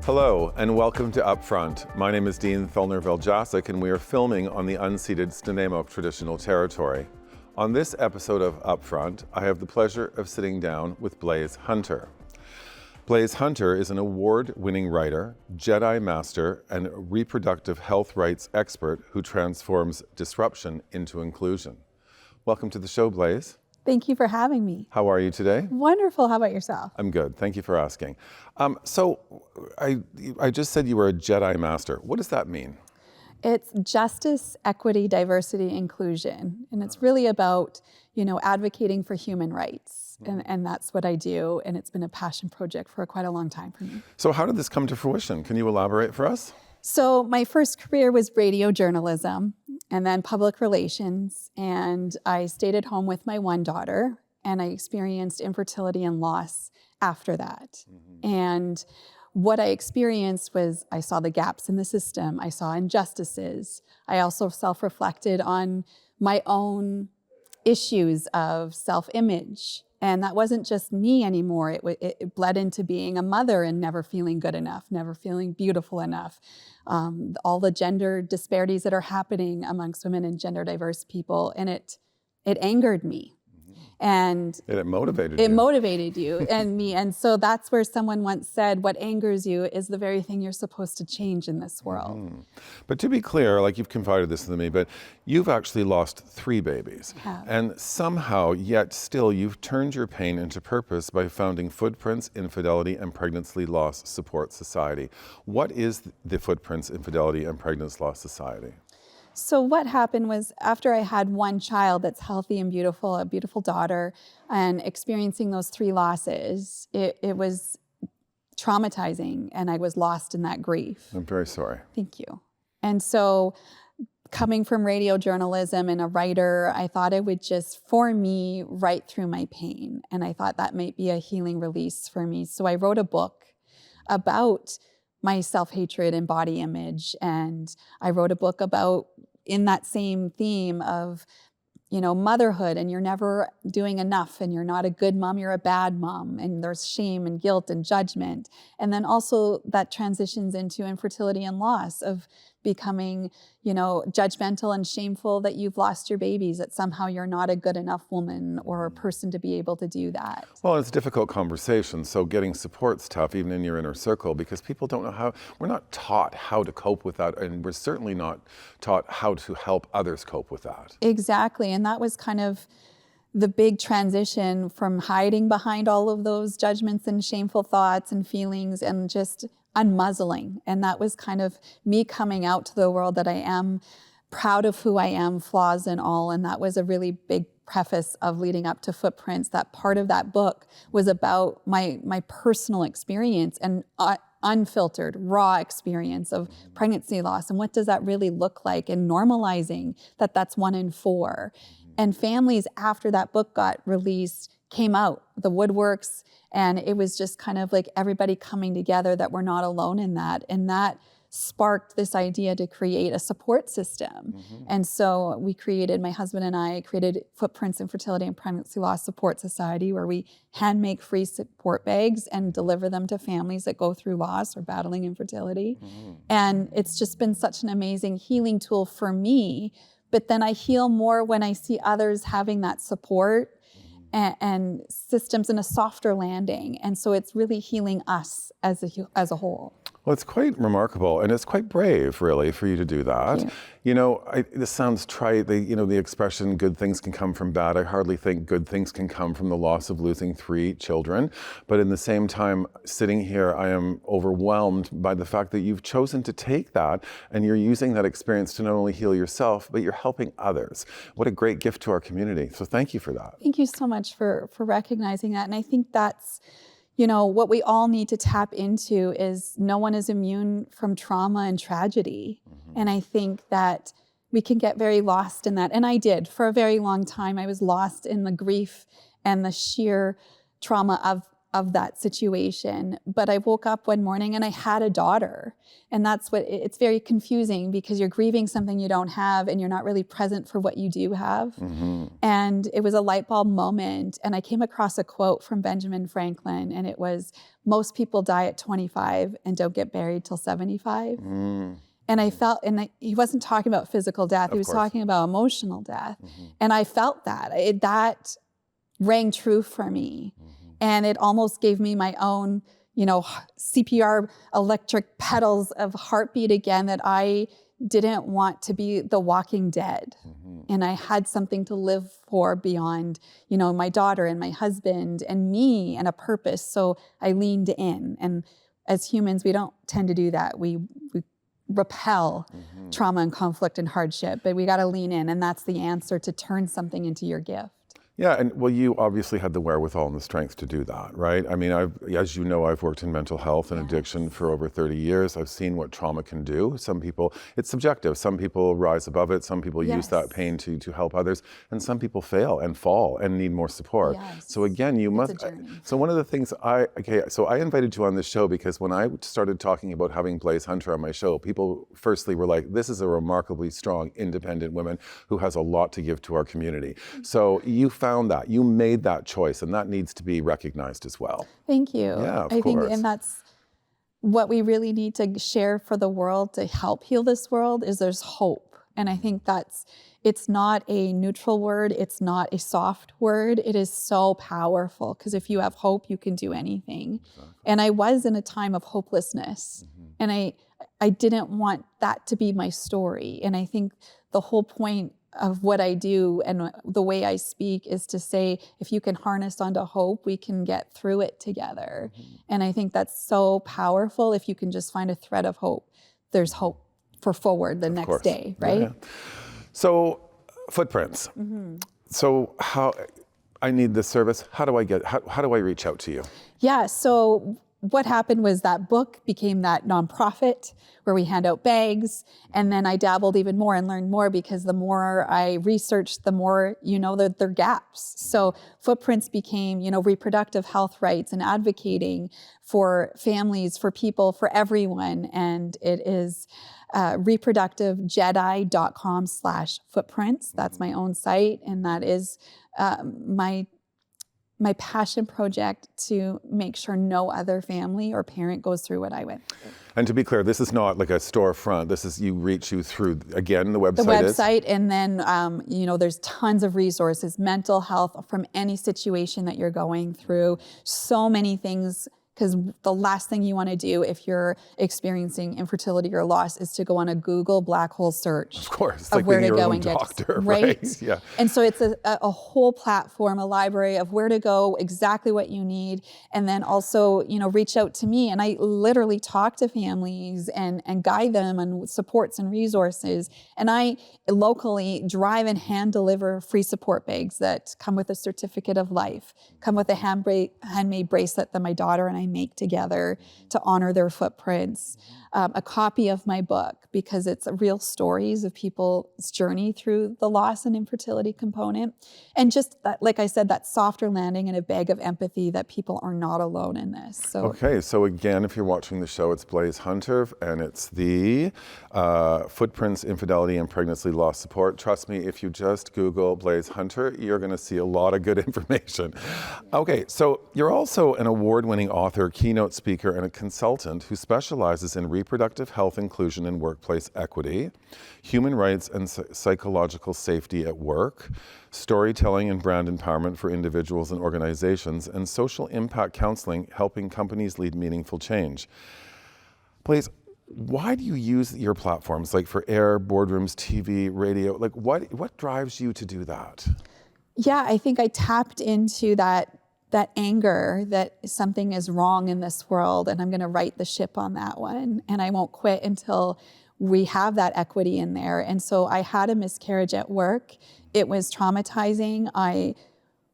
Hello, and welcome to Upfront. My name is Dean Thullner Veljacic, and we are filming on the unceded Snuneymuxw traditional territory. On this episode of Upfront, I have the pleasure of sitting down with Blaise Hunter. Blaise Hunter is an award-winning writer, JEDI Master, and Reproductive Health Rights Expert who transforms disruption into inclusion. Welcome to the show, Blaise. Thank you for having me. How are you today? Wonderful. How about yourself? I'm good. Thank you for asking. So I just said you were a JEDI Master. What does that mean? It's justice, equity, diversity, inclusion. And it's really about, advocating for human rights. And that's what I do. And it's been a passion project for quite a long time for me. So how did this come to fruition? Can you elaborate for us? So my first career was radio journalism and then public relations. And I stayed at home with my one daughter, and I experienced infertility and loss after that. And what I experienced was I saw the gaps in the system. I saw injustices. I also self-reflected on my own issues of self-image. And that wasn't just me anymore. It bled into being a mother and never feeling good enough, never feeling beautiful enough. All the gender disparities that are happening amongst women and gender diverse people. And it angered me. And it motivated you. It motivated you and me. And so that's where someone once said, what angers you is the very thing you're supposed to change in this world. But to be clear, like you've confided this to me, but you've actually lost 3 babies. And somehow, yet still, you've turned your pain into purpose by founding Footprints, Infidelity, and Pregnancy Loss Support Society. What is the Footprints, Infidelity, and Pregnancy Loss Society? So what happened was after I had one child that's healthy and beautiful, a beautiful daughter, and experiencing those 3 losses, it was traumatizing, and I was lost in that grief. I'm very sorry. Thank you. And so coming from radio journalism and a writer, I thought it would just, for me, write through my pain. And I thought that might be a healing release for me. So I wrote a book about my self-hatred and body image. And I wrote a book about, in that same theme of, motherhood, and you're never doing enough, and you're not a good mom, you're a bad mom, and there's shame and guilt and judgment. And then also that transitions into infertility and loss of becoming, judgmental and shameful that you've lost your babies, that somehow you're not a good enough woman or a person to be able to do that. Well, it's a difficult conversation, so getting support's tough, even in your inner circle, because people don't know how, we're not taught how to cope with that, and we're certainly not taught how to help others cope with that. Exactly, and that was kind of the big transition from hiding behind all of those judgments and shameful thoughts and feelings and just unmuzzling. And that was kind of me coming out to the world that I am proud of who I am, flaws and all. And that was a really big preface of leading up to Footprints. That part of that book was about my personal experience and unfiltered, raw experience of pregnancy loss. And what does that really look like? And normalizing that that's 1 in 4. And families after that book got released came out, the woodworks, and it was just kind of like everybody coming together that we're not alone in that. And that sparked this idea to create a support system. And so my husband and I created Footprints, Infertility, and Pregnancy Loss Support Society, where we hand make free support bags and deliver them to families that go through loss or battling infertility. And it's just been such an amazing healing tool for me. But then I heal more when I see others having that support and systems in a softer landing. And so it's really healing us as a whole. Well, it's quite remarkable, and it's quite brave, really, for you to do that. This sounds trite, the expression, good things can come from bad. I hardly think good things can come from the loss of losing 3 children. But in the same time, sitting here, I am overwhelmed by the fact that you've chosen to take that, and you're using that experience to not only heal yourself, but you're helping others. What a great gift to our community. So thank you for that. Thank you so much for recognizing that. And I think that's, what we all need to tap into is no one is immune from trauma and tragedy. And I think that we can get very lost in that. And I did. For a very long time, I was lost in the grief and the sheer trauma of that situation. But I woke up one morning and I had a daughter. And that's what, it's very confusing because you're grieving something you don't have and you're not really present for what you do have. And it was a light bulb moment. And I came across a quote from Benjamin Franklin, and it was, most people die at 25 and don't get buried till 75. And I felt, he wasn't talking about physical death, he was talking about emotional death. And I felt that, that rang true for me. And it almost gave me my own, CPR electric pedals of heartbeat again, that I didn't want to be the walking dead. And I had something to live for beyond, my daughter and my husband and me, and a purpose. So I leaned in. And as humans, we don't tend to do that. We repel trauma and conflict and hardship, but we got to lean in. And that's the answer, to turn something into your gift. Yeah, and well, you obviously had the wherewithal and the strength to do that, right? I mean, as you know, I've worked in mental health and addiction for over 30 years. I've seen what trauma can do. Some people, it's subjective. Some people rise above it. Some people use that pain to help others. And some people fail and fall and need more support. So again, you must, so one of the things I invited you on this show because when I started talking about having Blaise Hunter on my show, people firstly were like, this is a remarkably strong, independent woman who has a lot to give to our community. So you found that, you made that choice, and that needs to be recognized as well. Thank you. Yeah, of I course. think, and that's what we really need to share for the world to help heal this world, is there's hope. And I think it's not a neutral word, it's not a soft word, it is so powerful, because if you have hope, you can do anything. And I was in a time of hopelessness, and I didn't want that to be my story. And I think the whole point of what I do and the way I speak is to say, if you can harness onto hope, we can get through it together. And I think that's so powerful. If you can just find a thread of hope, there's hope for forward the next day, right? Yeah. So footprints. So how, I need this service. How do I reach out to you? Yeah, so what happened was that book became that nonprofit where we hand out bags. And then I dabbled even more and learned more, because the more I researched, the more, that there are gaps. So Footprints became, reproductive health rights and advocating for families, for people, for everyone. And it is reproductivejedi.com/footprints. That's my own site. And that is my passion project, to make sure no other family or parent goes through what I went through. And to be clear, this is not like a storefront. This is, you through, again, the website. The website, and then, there's tons of resources, mental health, from any situation that you're going through, so many things. Because the last thing you want to do if you're experiencing infertility or loss is to go on a Google black hole search. Of course, of like where being to your go own and get doctor, right. Yeah. And so it's a whole platform, a library of where to go, exactly what you need, and then also reach out to me. And I literally talk to families and guide them on supports and resources. And I locally drive and hand deliver free support bags that come with a certificate of life, come with a handmade bracelet that my daughter and I make together to honor their footprints, a copy of my book, because it's real stories of people's journey through the loss and infertility component. And just that, like I said, that softer landing and a bag of empathy that people are not alone in this. So. Okay, so again, if you're watching the show, it's Blaise Hunter, and it's the Footprints, Infidelity and Pregnancy Loss Support. Trust me, if you just Google Blaise Hunter, you're going to see a lot of good information. Okay, so you're also an award-winning author, keynote speaker, and a consultant who specializes in reproductive health inclusion and workplace equity, human rights and psychological safety at work, storytelling and brand empowerment for individuals and organizations, and social impact counseling, helping companies lead meaningful change. Blaise, why do you use your platforms, like for air, boardrooms, TV, radio? Like what drives you to do that? Yeah, I think I tapped into that anger that something is wrong in this world, and I'm going to right the ship on that one. And I won't quit until we have that equity in there. And so I had a miscarriage at work. It was traumatizing. I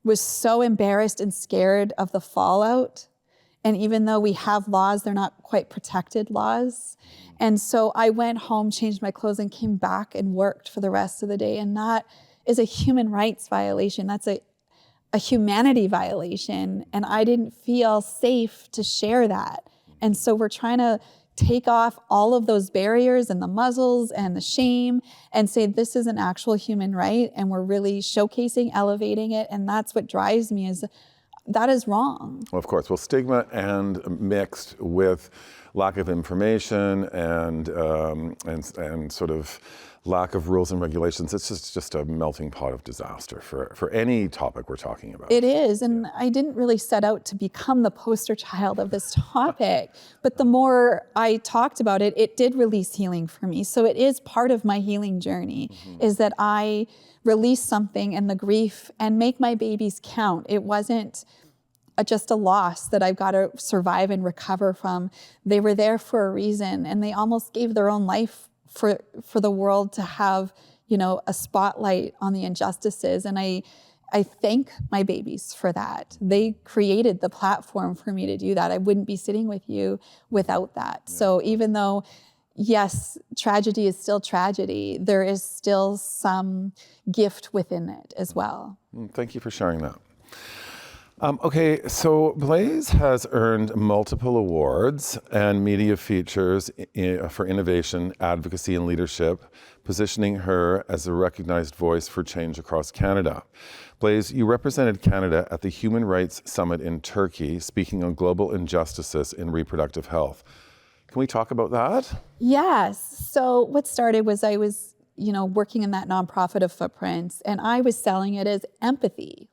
was so embarrassed and scared of the fallout. And even though we have laws, they're not quite protected laws. And so I went home, changed my clothes, and came back and worked for the rest of the day. And that is a human rights violation. That's a a humanity violation, and I didn't feel safe to share that. And so we're trying to take off all of those barriers and the muzzles and the shame and say this is an actual human right, and we're really showcasing, elevating it, and that's what drives me, is that is wrong. Well, of course. Well, stigma and mixed with lack of information and sort of lack of rules and regulations, it's just a melting pot of disaster for any topic we're talking about. It is, and I didn't really set out to become the poster child of this topic, but the more I talked about it, it did release healing for me. So it is part of my healing journey, is that I release something and the grief and make my babies count. It wasn't just a loss that I've got to survive and recover from. They were there for a reason, and they almost gave their own life for the world to have, a spotlight on the injustices. And I thank my babies for that. They created the platform for me to do that. I wouldn't be sitting with you without that. Yeah. So even though, yes, tragedy is still tragedy, there is still some gift within it as well. Thank you for sharing that. Okay, so Blaise has earned multiple awards and media features for innovation, advocacy, and leadership, positioning her as a recognized voice for change across Canada. Blaise, you represented Canada at the Human Rights Summit in Turkey, speaking on global injustices in reproductive health. Can we talk about that? Yes. So what started was I was, working in that nonprofit of Footprints, and I was selling it as empathy,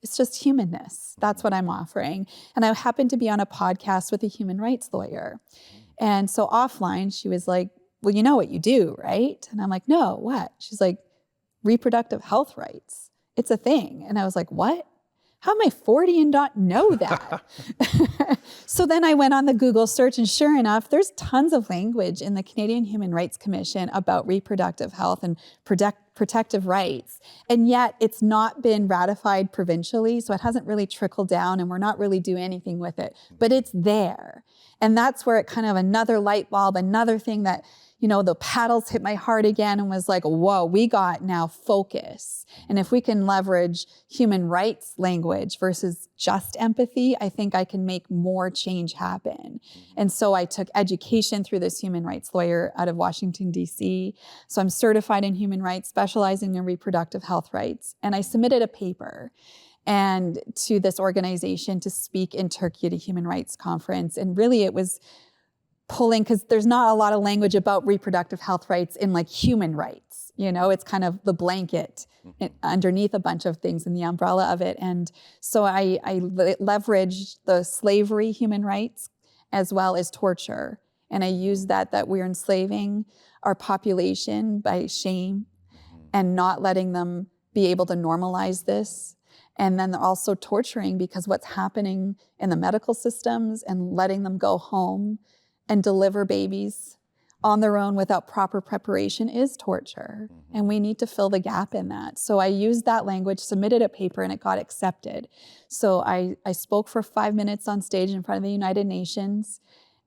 it's just humanness. That's what I'm offering. And I happened to be on a podcast with a human rights lawyer. And so offline, she was like, well, you know what you do, right? And I'm like, no, what? She's like, reproductive health rights. It's a thing. And I was like, what? How am I 40 and not know that? So then I went on the Google search, and sure enough, there's tons of language in the Canadian Human Rights Commission about reproductive health and protective rights. And yet it's not been ratified provincially, so it hasn't really trickled down, and we're not really doing anything with it. But it's there. And that's where it kind of another light bulb, another thing that, the paddles hit my heart again and was like, whoa, we got now focus. And if we can leverage human rights language versus just empathy, I think I can make more change happen. And so I took education through this human rights lawyer out of Washington, D.C. So I'm certified in human rights, specializing in reproductive health rights. And I submitted a paper and to this organization to speak in Turkey at a human rights conference. And really it was pulling, because there's not a lot of language about reproductive health rights in human rights. It's kind of the blanket underneath a bunch of things in the umbrella of it. And so I leveraged the slavery human rights as well as torture. And I used that we're enslaving our population by shame and not letting them be able to normalize this. And then they're also torturing, because what's happening in the medical systems and letting them go home and deliver babies on their own without proper preparation is torture. And we need to fill the gap in that. So I used that language, submitted a paper, and it got accepted. So I spoke for 5 minutes on stage in front of the United Nations.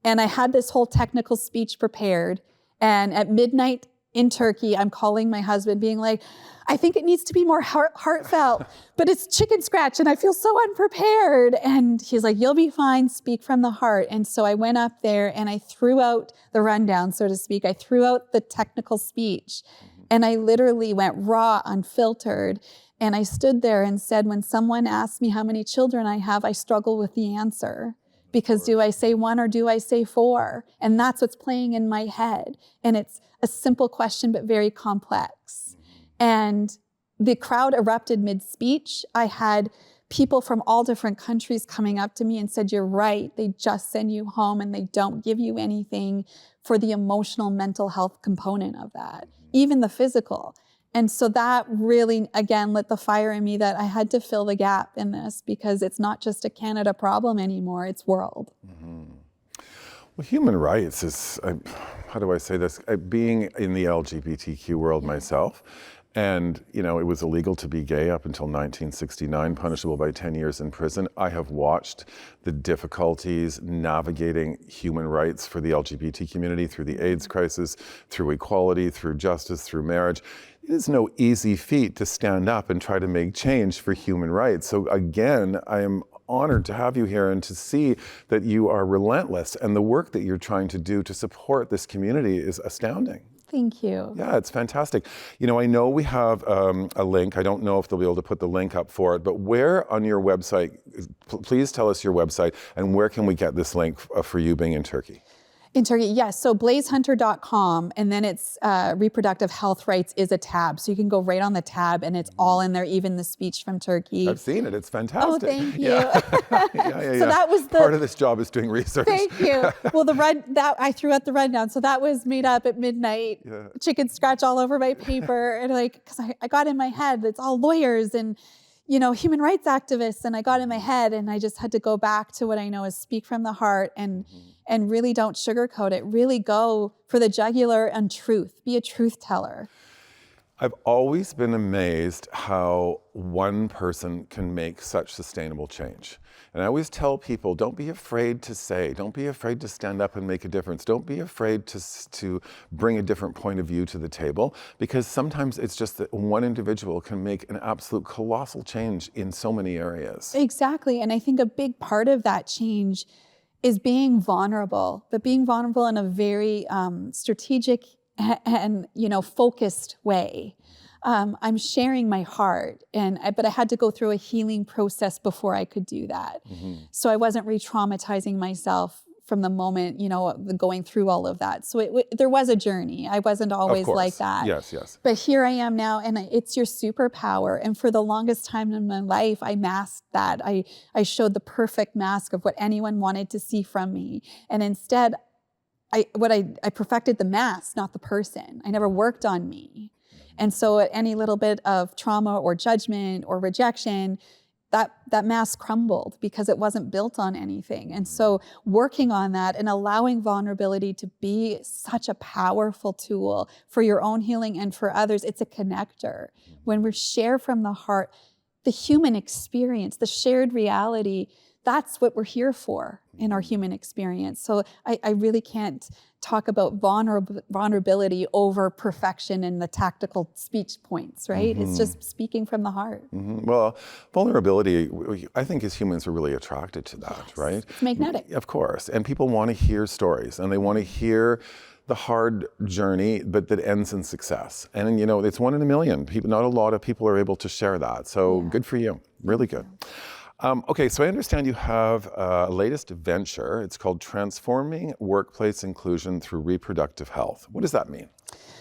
And I had this whole technical speech prepared. And at midnight in Turkey, I'm calling my husband being like, I think it needs to be more heartfelt, but it's chicken scratch and I feel so unprepared. And he's like, you'll be fine, speak from the heart. And so I went up there and I threw out the rundown, so to speak. I threw out the technical speech and I literally went raw, unfiltered. And I stood there and said, when someone asks me how many children I have, I struggle with the answer. Because do I say 1 or do I say 4? And that's what's playing in my head. And it's a simple question, but very complex. And the crowd erupted mid-speech. I had people from all different countries coming up to me and said, you're right, they just send you home and they don't give you anything for the emotional, mental health component of that, even the physical. And so that really, again, lit the fire in me that I had to fill the gap in this, because it's not just a Canada problem anymore, it's world. Well, human rights is, how do I say this? Being in the LGBTQ world myself, And, you know, it was illegal to be gay up until 1969, punishable by 10 years in prison. I have watched the difficulties navigating human rights for the LGBT community through the AIDS crisis, through equality, through justice, through marriage. It is no easy feat to stand up and try to make change for human rights. So again, I am honored to have you here and to see that you are relentless, and the work that you're trying to do to support this community is astounding. Thank you. Yeah, it's fantastic. You know, I know we have a link. I don't know if they'll be able to put the link up for it, but where on your website, please tell us your website, and where can we get this link for you being in Turkey? In Turkey, yes. So blaisehunter.com, and then it's Reproductive Health Rights is a tab. So you can go right on the tab, and it's all in there, even the speech from Turkey. I've seen it. It's fantastic. Oh, thank you. Yeah. So that was part of this job is doing research. Thank you. Well, I threw out the rundown. So that was made up at midnight. Yeah. Chicken scratch all over my paper, and because I got in my head, it's all lawyers and, you know, human rights activists, and I got in my head, and I just had to go back to what I know is speak from the heart and really don't sugarcoat it. Really go for the jugular and truth. Be a truth teller. I've always been amazed how one person can make such sustainable change. And I always tell people, don't be afraid to say, don't be afraid to stand up and make a difference. Don't be afraid to bring a different point of view to the table, because sometimes it's just that one individual can make an absolute colossal change in so many areas. Exactly. And I think a big part of that change is being vulnerable, but being vulnerable in a very strategic and focused way. I'm sharing my heart, but I had to go through a healing process before I could do that. So I wasn't re-traumatizing myself from the moment, going through all of that. So there was a journey. I wasn't always like that. Yes. But here I am now, and it's your superpower. And for the longest time in my life, I masked that. I showed the perfect mask of what anyone wanted to see from me. And instead, I perfected the mask, not the person. I never worked on me. And so at any little bit of trauma or judgment or rejection, that mask crumbled because it wasn't built on anything. And so working on that and allowing vulnerability to be such a powerful tool for your own healing and for others, it's a connector. When we share from the heart, the human experience, the shared reality, that's what we're here for in our human experience. So I really can't talk about vulnerability over perfection and the tactical speech points, right? It's just speaking from the heart. Well, vulnerability, I think as humans are really attracted to that, right? It's magnetic. Of course. And people want to hear stories, and they want to hear the hard journey, but that ends in success. And it's 1 in a million. Not a lot of people are able to share that. So good for you. Really good. Okay, so I understand you have a latest venture. It's called Transforming Workplace Inclusion Through Reproductive Health. What does that mean?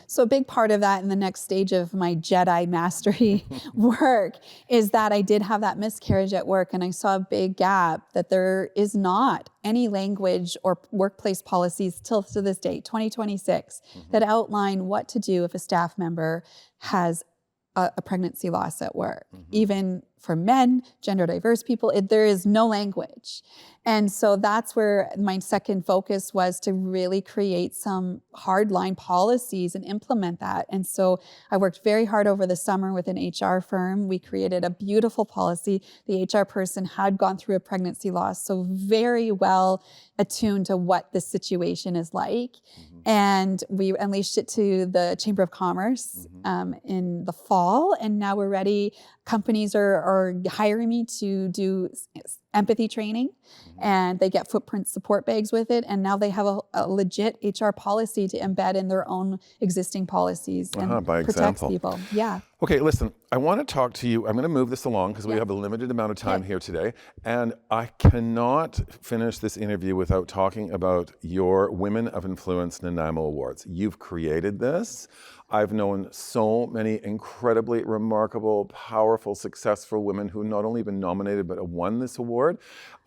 So a big part of that in the next stage of my JEDI Mastery work is that I did have that miscarriage at work, and I saw a big gap that there is not any language or workplace policies till to this date, 2026, that outline what to do if a staff member has a pregnancy loss at work. Even for men, gender diverse people, there is no language. And so that's where my second focus was, to really create some hardline policies and implement that. And so I worked very hard over the summer with an HR firm. We created a beautiful policy. The HR person had gone through a pregnancy loss, so very well attuned to what the situation is like. And we unleashed it to the Chamber of Commerce in the fall, and now we're ready. Companies are hiring me to do empathy training, and they get footprint support bags with it, and now they have a legit HR policy to embed in their own existing policies and by protects example. people. Yeah. Okay, listen, I want to talk to you. I'm going to move this along because we have a limited amount of time here today, and I cannot finish this interview without talking about your Women of Influence Nanaimo Awards. You've created this. I've known so many incredibly remarkable, powerful, successful women who not only been nominated but have won this award.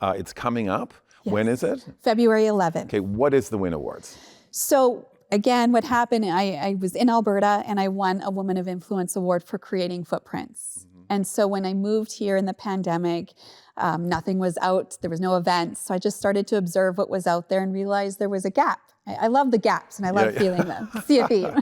It's coming up. Yes. When is it? February 11th. Okay, what is the WIN Awards? So again, what happened, I was in Alberta and I won a Woman of Influence Award for creating footprints. And so when I moved here in the pandemic, nothing was out, there was no events. So I just started to observe what was out there and realized there was a gap. I love the gaps and I love feeling them. See a theme.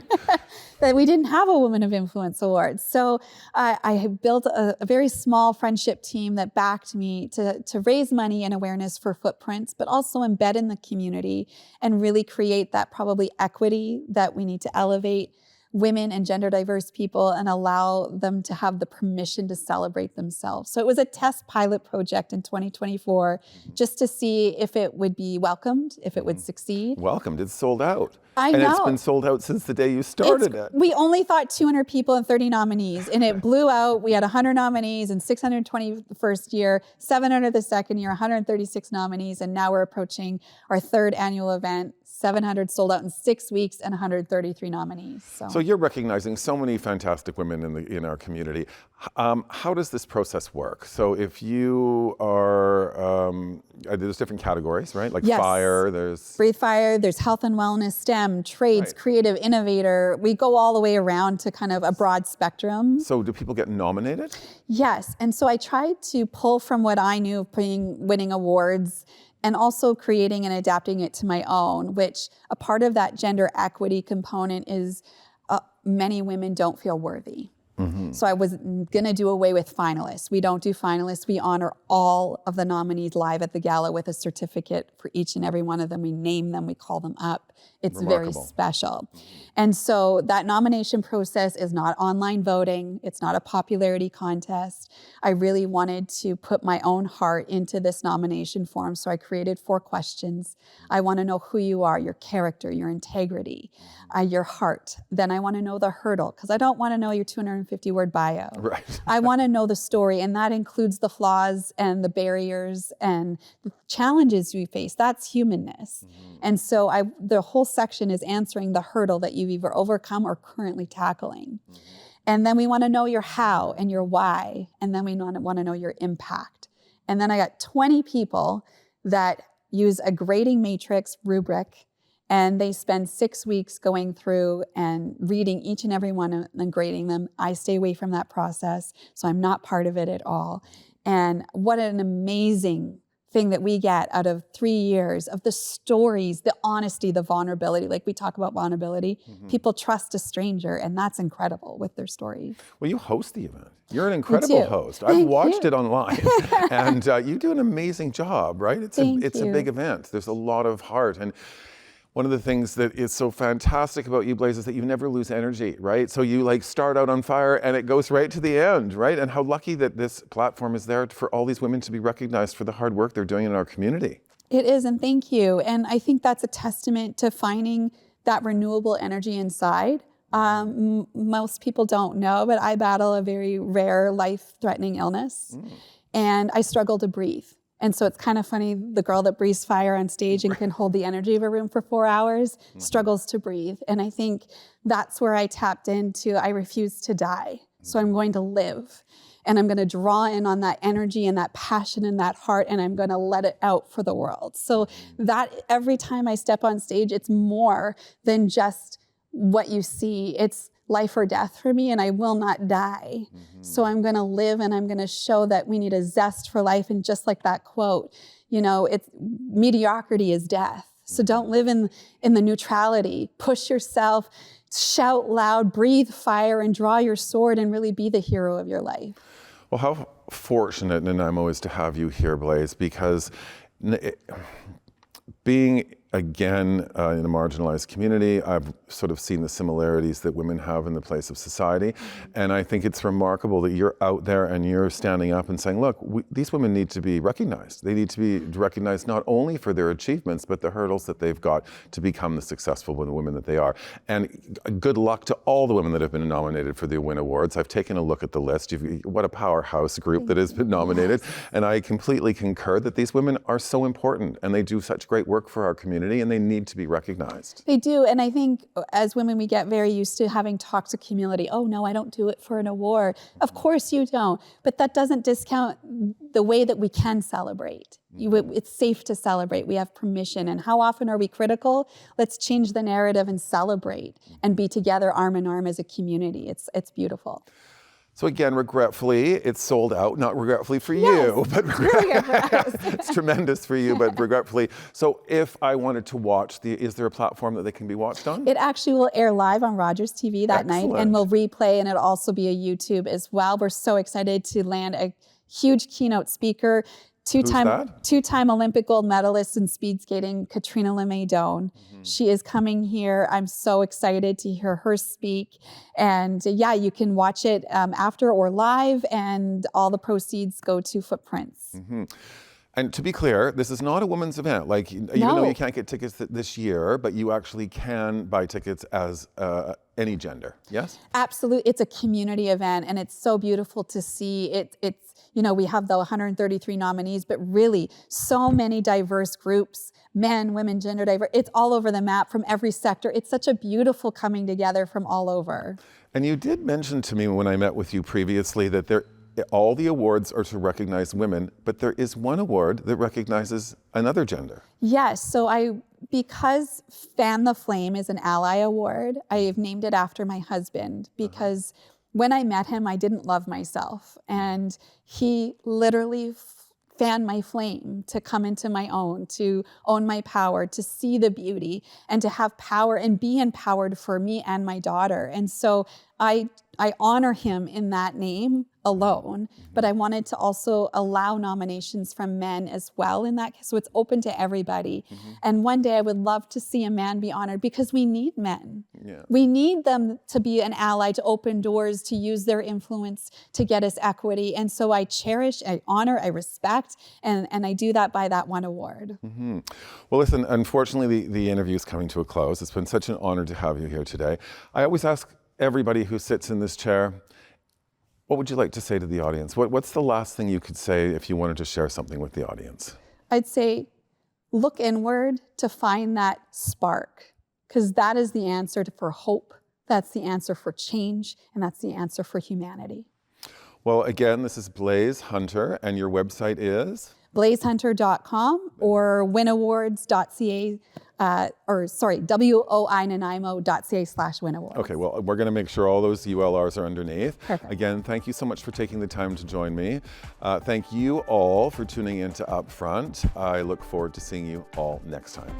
That we didn't have a Woman of Influence Award. So I built a very small friendship team that backed me to raise money and awareness for Footprints, but also embed in the community and really create that probably equity that we need to elevate women and gender diverse people and allow them to have the permission to celebrate themselves. So it was a test pilot project in 2024 just to see if it would be welcomed, if it would succeed. Welcomed, it's sold out. I know. And it's been sold out since the day you started it. We only thought 200 people and 30 nominees, and it blew out. We had 100 nominees and 620 the first year, 700 the second year, 136 nominees, and now we're approaching our third annual event. 700 sold out in 6 weeks and 133 nominees. So you're recognizing so many fantastic women in our community. How does this process work? So if you are, there's different categories, right? Like fire, there's... Breathe Fire, there's health and wellness, STEM, trades, creative, innovator. We go all the way around to kind of a broad spectrum. So do people get nominated? Yes, and so I tried to pull from what I knew of winning awards and also creating and adapting it to my own, which a part of that gender equity component is many women don't feel worthy. So I was gonna do away with finalists. We don't do finalists. We honor all of the nominees live at the gala with a certificate for each and every one of them. We name them, we call them up. It's very special. And so that nomination process is not online voting. It's not a popularity contest. I really wanted to put my own heart into this nomination form. So I created 4 questions. I wanna know who you are, your character, your integrity, your heart. Then I wanna know the hurdle, because I don't wanna know your 250-word bio. Right. I wanna know the story, and that includes the flaws and the barriers and the challenges we face. That's humanness. And so the whole section is answering the hurdle that you've either overcome or currently tackling. And then we wanna know your how and your why, and then we wanna know your impact. And then I got 20 people that use a grading matrix rubric, and they spend 6 weeks going through and reading each and every one and grading them. I stay away from that process, so I'm not part of it at all. And what an amazing thing that we get out of 3 years of the stories, the honesty, the vulnerability. Like we talk about vulnerability, people trust a stranger, and that's incredible with their stories. Well, you host the event. You're an incredible host. I've watched it online, and you do an amazing job, right? It's a big event. There's a lot of heart. And one of the things that is so fantastic about you, Blaise, is that you never lose energy, right? So you like start out on fire and it goes right to the end, right? And how lucky that this platform is there for all these women to be recognized for the hard work they're doing in our community. It is, and thank you. And I think that's a testament to finding that renewable energy inside. Most people don't know, but I battle a very rare life-threatening illness, and I struggle to breathe. And so it's kind of funny, the girl that breathes fire on stage and can hold the energy of a room for 4 hours struggles to breathe. And I think that's where I tapped into, I refuse to die. So I'm going to live. And I'm going to draw in on that energy and that passion and that heart, and I'm going to let it out for the world. So that every time I step on stage, it's more than just what you see. It's life or death for me, and I will not die. So I'm gonna live, and I'm gonna show that we need a zest for life. And just like that quote, you know, it's mediocrity is death. So don't live in the neutrality. Push yourself, shout loud, breathe fire, and draw your sword, and really be the hero of your life. Well, how fortunate Nanaimo is to have you here, Blaise, because being again in a marginalized community, I've sort of seen the similarities that women have in the place of society. And I think it's remarkable that you're out there and you're standing up and saying, look, these women need to be recognized. They need to be recognized not only for their achievements, but the hurdles that they've got to become the successful women that they are. And good luck to all the women that have been nominated for the WIN Awards. I've taken a look at the list. What a powerhouse group that has been nominated. And I completely concur that these women are so important, and they do such great work for our community, and they need to be recognized. They do, and I think as women, we get very used to having toxic humility. Oh no, I don't do it for an award. Of course you don't, but that doesn't discount the way that we can celebrate. It's safe to celebrate. We have permission. And how often are we critical? Let's change the narrative and celebrate and be together arm in arm as a community. It's beautiful. So again, regretfully, it's sold out. Not regretfully for you, but it's tremendous for you, but regretfully. So if I wanted to watch, is there a platform that they can be watched on? It actually will air live on Rogers TV that night, and we'll replay, and it'll also be a YouTube as well. We're so excited to land a huge keynote speaker. Two-time Olympic gold medalist in speed skating, Katrina LeMaydon. She is coming here. I'm so excited to hear her speak. And yeah, you can watch it after or live, and all the proceeds go to Footprints. And to be clear, this is not a women's event. Like, even though you can't get tickets this year, but you actually can buy tickets as any gender, yes? Absolutely. It's a community event, and it's so beautiful to see. It's we have the 133 nominees, but really so many diverse groups, men, women, gender diverse. It's all over the map from every sector. It's such a beautiful coming together from all over. And you did mention to me when I met with you previously that all the awards are to recognize women, but there is one award that recognizes another gender. Yes, so because Fan the Flame is an ally award, I've named it after my husband, because when I met him, I didn't love myself. And he literally fanned my flame to come into my own, to own my power, to see the beauty, and to have power and be empowered for me and my daughter. And so I honor him in that name alone, but I wanted to also allow nominations from men as well in that case. So it's open to everybody. And one day I would love to see a man be honored, because we need men. We need them to be an ally, to open doors, to use their influence to get us equity. And so I cherish, I honor, I respect, and I do that by that one award. Well, listen, unfortunately, the interview is coming to a close. It's been such an honor to have you here today. I always ask everybody who sits in this chair, what would you like to say to the audience? What's the last thing you could say if you wanted to share something with the audience? I'd say look inward to find that spark, because that is the answer for hope. That's the answer for change, and that's the answer for humanity. Well, again, this is Blaise Hunter, and your website is? blaisehunter.com or winawards.ca, woinanaimo.ca/winawards. Okay, well, we're going to make sure all those ULRs are underneath. Perfect. Again, thank you so much for taking the time to join me. Thank you all for tuning in to Upfront. I look forward to seeing you all next time.